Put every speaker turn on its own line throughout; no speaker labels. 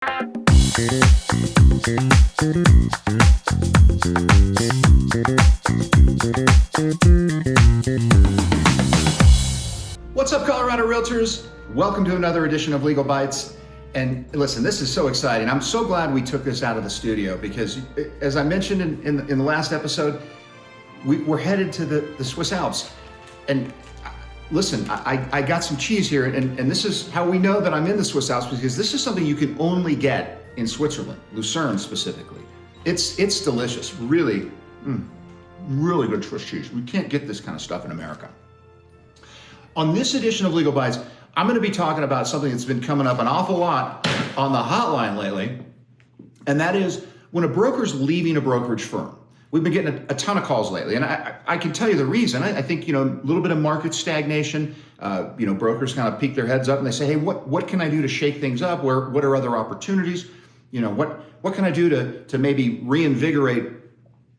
What's up, Colorado Realtors? Welcome to another edition of Legal Bites. And listen, this is so exciting. I'm so glad we took this out of the studio because, as I mentioned in the last episode, we're headed to the Swiss Alps. And listen, I got some cheese here, and this is how we know that I'm in the Swiss Alps, because this is something you can only get in Switzerland, Lucerne specifically. It's delicious, really, really good Swiss cheese. We can't get this kind of stuff in America. On this edition of Legal Bites, I'm going to be talking about something that's been coming up an awful lot on the hotline lately, and that is when a broker's leaving a brokerage firm. We've been getting a ton of calls lately, and I can tell you the reason. I think, a little bit of market stagnation. Brokers kind of peek their heads up and they say, hey, what can I do to shake things up? What are other opportunities? What can I do to maybe reinvigorate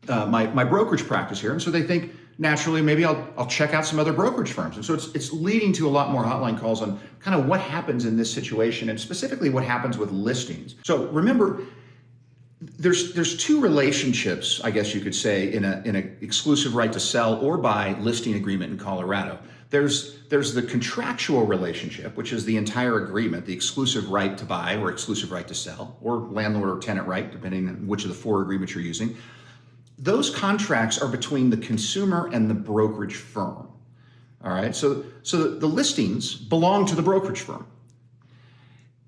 my brokerage practice here? And so they think, naturally, maybe I'll check out some other brokerage firms. And so it's leading to a lot more hotline calls on kind of what happens in this situation, and specifically what happens with listings. So remember, there's two relationships, I guess you could say, in an exclusive right to sell or buy listing agreement in Colorado. There's the contractual relationship, which is the entire agreement, the exclusive right to buy or exclusive right to sell, or landlord or tenant right, depending on which of the four agreements you're using. Those contracts are between the consumer and the brokerage firm. All right, so the listings belong to the brokerage firm.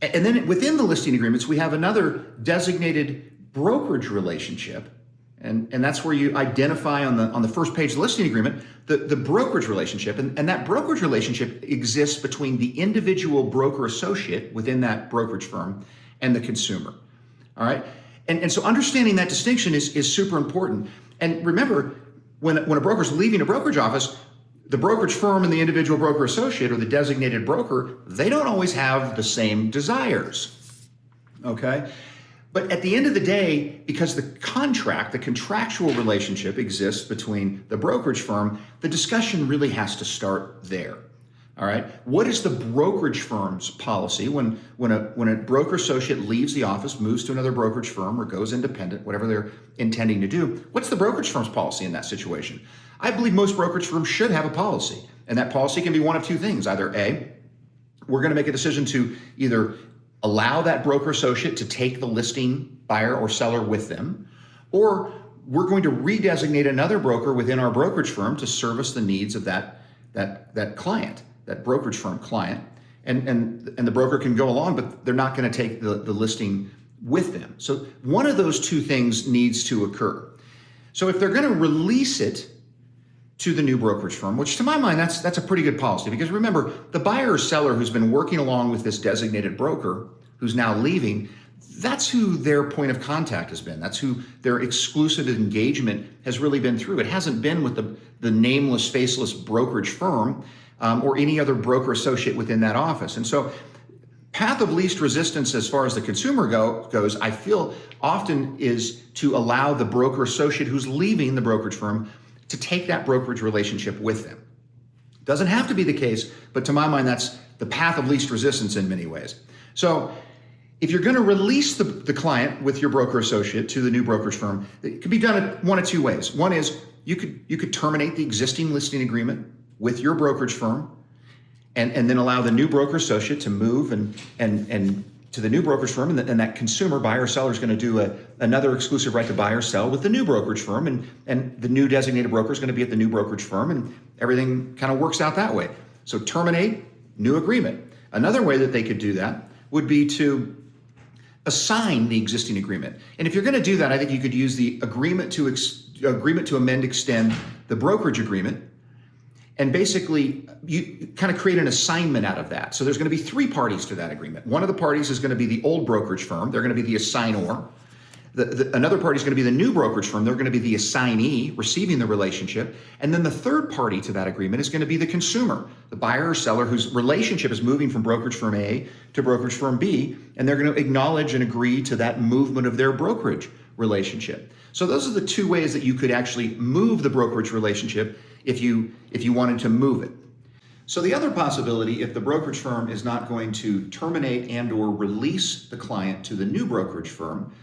And then within the listing agreements, we have another designated brokerage relationship. And that's where you identify on the first page of the listing agreement, the brokerage relationship. And that brokerage relationship exists between the individual broker associate within that brokerage firm and the consumer. All right. And so understanding that distinction is super important. And remember, when a broker's leaving a brokerage office, the brokerage firm and the individual broker associate, or the designated broker, they don't always have the same desires. Okay? But at the end of the day, because the contractual relationship exists between the brokerage firm, the discussion really has to start there. All right. What is the brokerage firm's policy when a broker associate leaves the office, moves to another brokerage firm, or goes independent, whatever they're intending to do? What's the brokerage firm's policy in that situation? I believe most brokerage firms should have a policy, and that policy can be one of two things. Either A, we're going to make a decision to either allow that broker associate to take the listing buyer or seller with them, or we're going to redesignate another broker within our brokerage firm to service the needs of that client, that brokerage firm client, and the broker can go along, but they're not going to take the listing with them. So one of those two things needs to occur. So if they're going to release it to the new brokerage firm, which to my mind, that's a pretty good policy, because remember, the buyer or seller who's been working along with this designated broker who's now leaving, that's who their point of contact has been. That's who their exclusive engagement has really been through. It hasn't been with the nameless, faceless brokerage firm or any other broker associate within that office. And so path of least resistance as far as the consumer goes, I feel often is to allow the broker associate who's leaving the brokerage firm to take that brokerage relationship with them. Doesn't have to be the case, but to my mind, that's the path of least resistance in many ways. So if you're going to release the client with your broker associate to the new brokerage firm, it could be done one of two ways. One is you could terminate the existing listing agreement with your brokerage firm and then allow the new broker associate to move and to the new brokerage firm, and that consumer buyer or seller is going to do another exclusive right to buy or sell with the new brokerage firm, and the new designated broker is going to be at the new brokerage firm, and everything kind of works out that way. So terminate, new agreement. Another way that they could do that would be to assign the existing agreement. And if you're going to do that, I think you could use the agreement to amend, extend the brokerage agreement. And basically, you kind of create an assignment out of that. So there's going to be three parties to that agreement. One of the parties is going to be the old brokerage firm. They're going to be the assignor. Another party is going to be the new brokerage firm. They're going to be the assignee receiving the relationship. And then the third party to that agreement is going to be the consumer, the buyer or seller whose relationship is moving from brokerage firm A to brokerage firm B. And they're going to acknowledge and agree to that movement of their brokerage relationship. So those are the two ways that you could actually move the brokerage relationship if you wanted to move it. So the other possibility, if the brokerage firm is not going to terminate and or release the client to the new brokerage firm,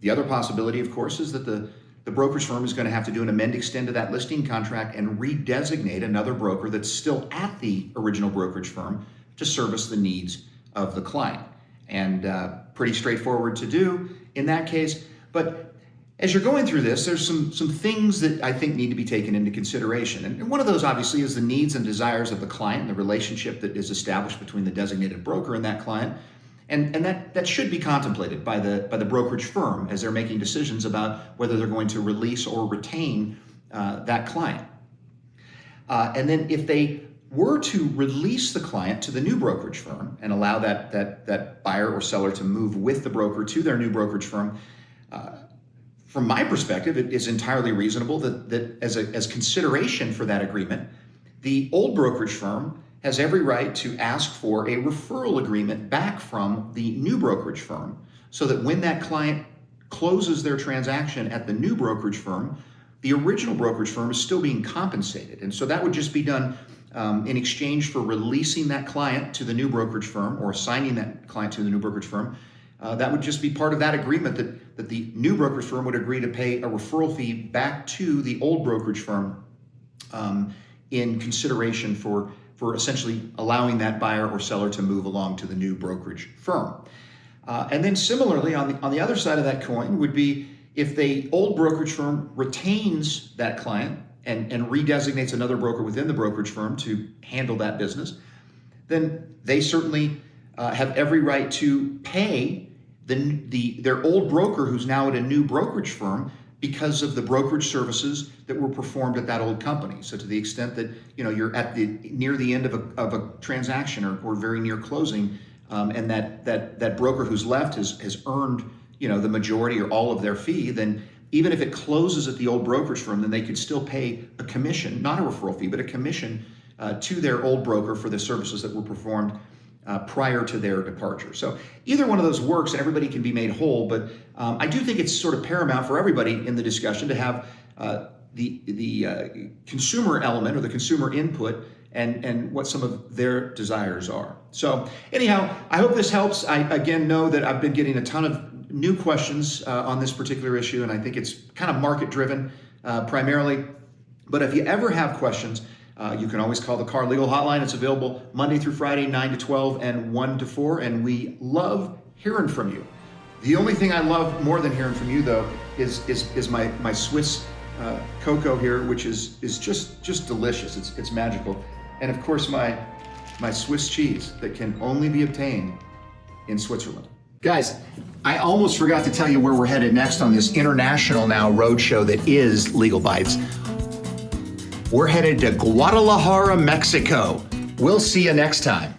the other possibility, of course, is that the brokerage firm is going to have to do an amend extend to that listing contract and redesignate another broker that's still at the original brokerage firm to service the needs of the client. And pretty straightforward to do in that case. But as you're going through this, there's some things that I think need to be taken into consideration. And one of those obviously is the needs and desires of the client and the relationship that is established between the designated broker and that client. And that should be contemplated by the brokerage firm as they're making decisions about whether they're going to release or retain that client. And then if they were to release the client to the new brokerage firm and allow that buyer or seller to move with the broker to their new brokerage firm, from my perspective, it is entirely reasonable that as consideration for that agreement, the old brokerage firm has every right to ask for a referral agreement back from the new brokerage firm so that when that client closes their transaction at the new brokerage firm, the original brokerage firm is still being compensated. And so that would just be done in exchange for releasing that client to the new brokerage firm or assigning that client to the new brokerage firm. That would just be part of that agreement that the new brokerage firm would agree to pay a referral fee back to the old brokerage firm in consideration for essentially allowing that buyer or seller to move along to the new brokerage firm. And then similarly, on the other side of that coin would be if the old brokerage firm retains that client and redesignates another broker within the brokerage firm to handle that business, then they certainly have every right to pay their old broker who's now at a new brokerage firm because of the brokerage services that were performed at that old company. So to the extent that you're at near the end of a transaction or very near closing, and that broker who's left has earned the majority or all of their fee, then even if it closes at the old brokerage firm, then they could still pay a commission, not a referral fee, but a commission to their old broker for the services that were performed prior to their departure. So either one of those works and everybody can be made whole, but I do think it's sort of paramount for everybody in the discussion to have the consumer element or the consumer input and what some of their desires are. So anyhow, I hope this helps. I again know that I've been getting a ton of new questions on this particular issue, and I think it's kind of market driven primarily. But if you ever have questions, you can always call the Car Legal Hotline. It's available Monday through Friday, 9 to 12 and 1 to 4, and we love hearing from you. The only thing I love more than hearing from you, though, is my Swiss cocoa here, which is just delicious. It's magical, and of course my Swiss cheese that can only be obtained in Switzerland. Guys, I almost forgot to tell you where we're headed next on this international now roadshow that is Legal Bites. We're headed to Guadalajara, Mexico. We'll see you next time.